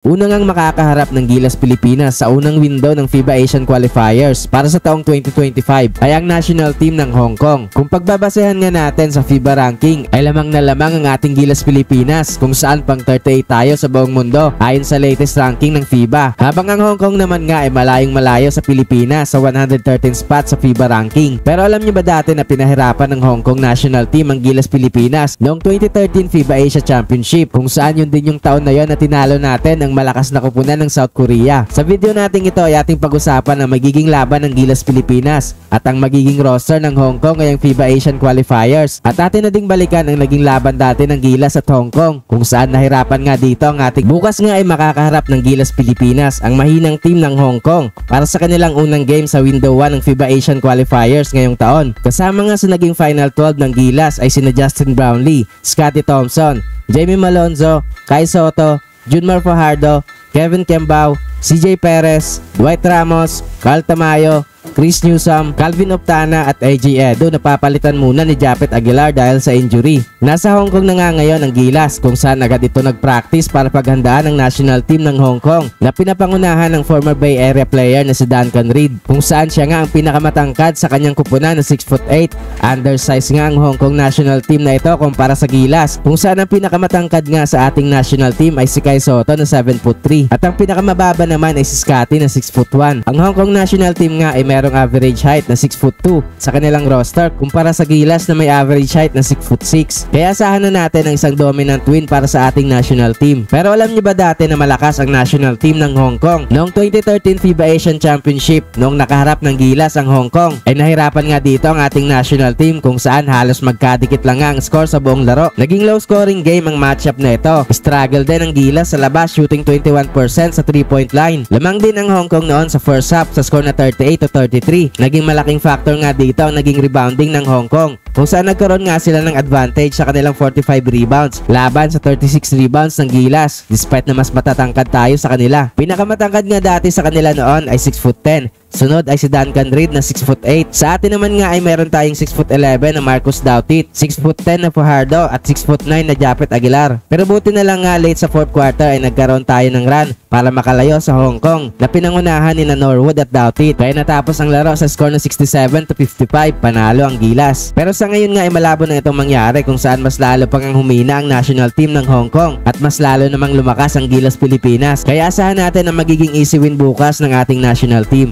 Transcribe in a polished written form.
Una ngang makakaharap ng Gilas Pilipinas sa unang window ng FIBA Asian Qualifiers para sa taong 2025 ay ang national team ng Hong Kong. Kung pagbabasehan nga natin sa FIBA ranking ay lamang na lamang ang ating Gilas Pilipinas kung saan pang 38 tayo sa buong mundo ayon sa latest ranking ng FIBA. Habang ang Hong Kong naman nga ay malayong malayo sa Pilipinas sa 113 spot sa FIBA ranking. Pero alam niyo ba dati na pinahirapan ng Hong Kong national team ang Gilas Pilipinas noong 2013 FIBA Asia Championship kung saan yun din yung taon na yon na tinalo natin ang malakas na kupunan ng South Korea. Sa video natin ito ay ating pag-usapan ang magiging laban ng Gilas Pilipinas at ang magiging roster ng Hong Kong ngayong FIBA Asian Qualifiers. At atin na ding balikan ang naging laban dati ng Gilas at Hong Kong kung saan nahirapan nga dito ang ating bukas nga ay makakaharap ng Gilas Pilipinas ang mahinang team ng Hong Kong para sa kanilang unang game sa window 1 ng FIBA Asian Qualifiers ngayong taon. Kasama nga sa naging final 12 ng Gilas ay sina Justin Brownlee, Scottie Thompson, Jamie Malonzo, Kai Soto, Junmar Fajardo, Kevin Kembao, CJ Perez, Dwight Ramos, Carl Tamayo, Chris Newsome, Calvin Optana at AJ Edo na papalitan muna ni Japet Aguilar dahil sa injury. Nasa Hong Kong na nga ngayon ang Gilas kung saan agad ito nag-practice para paghandaan ng national team ng Hong Kong na pinapangunahan ng former Bay Area player na si Duncan Reed kung saan siya nga ang pinakamatangkad sa kanyang kupunan na 6'8". Undersize nga ang Hong Kong national team na ito kumpara sa Gilas kung saan ang pinakamatangkad nga sa ating national team ay si Kai Soto na 7'3" at ang pinakamababa naman ay si Scottie na 6'1". Ang Hong Kong national team nga ay merong average height na 6'2" sa kanilang roster kumpara sa Gilas na may average height na 6'6". Kaya asahan na natin ang isang dominant win para sa ating national team. Pero alam niyo ba dati na malakas ang national team ng Hong Kong? Noong 2013 FIBA Asian Championship, noong nakaharap ng Gilas ang Hong Kong, ay nahirapan nga dito ang ating national team kung saan halos magkadikit lang nga ang score sa buong laro. Naging low scoring game ang matchup na ito. Struggle din ang Gilas sa labas, shooting 21% sa 3-point line. Lamang din ang Hong Kong noon sa first half sa score na 38-33. Naging malaking factor nga dito ang naging rebounding ng Hong Kong kung saan nagkaroon nga sila ng advantage sa kanilang 45 rebounds laban sa 36 rebounds ng Gilas despite na mas matatangkad tayo sa kanila. Pinakamatangkad nga dati sa kanila noon ay 6'10". Sunod ay si Duncan Reed na 6'8". Sa atin naman nga ay meron tayong 6'11" na Marcus Doutit, 6'10" na Fajardo at 6'9" na Japet Aguilar. Pero buti na lang nga late sa fourth quarter ay nagkaroon tayo ng run para makalayo sa Hong Kong na pinangunahan ni na Norwood at Doutit. Kaya natapos ang laro sa score na 67-55, panalo ang Gilas. Pero sa ngayon nga ay malabo na itong mangyari kung saan mas lalo pang ang humina ang national team ng Hong Kong at mas lalo namang lumakas ang Gilas Pilipinas. Kaya asahan natin ang magiging easy win bukas ng ating national team.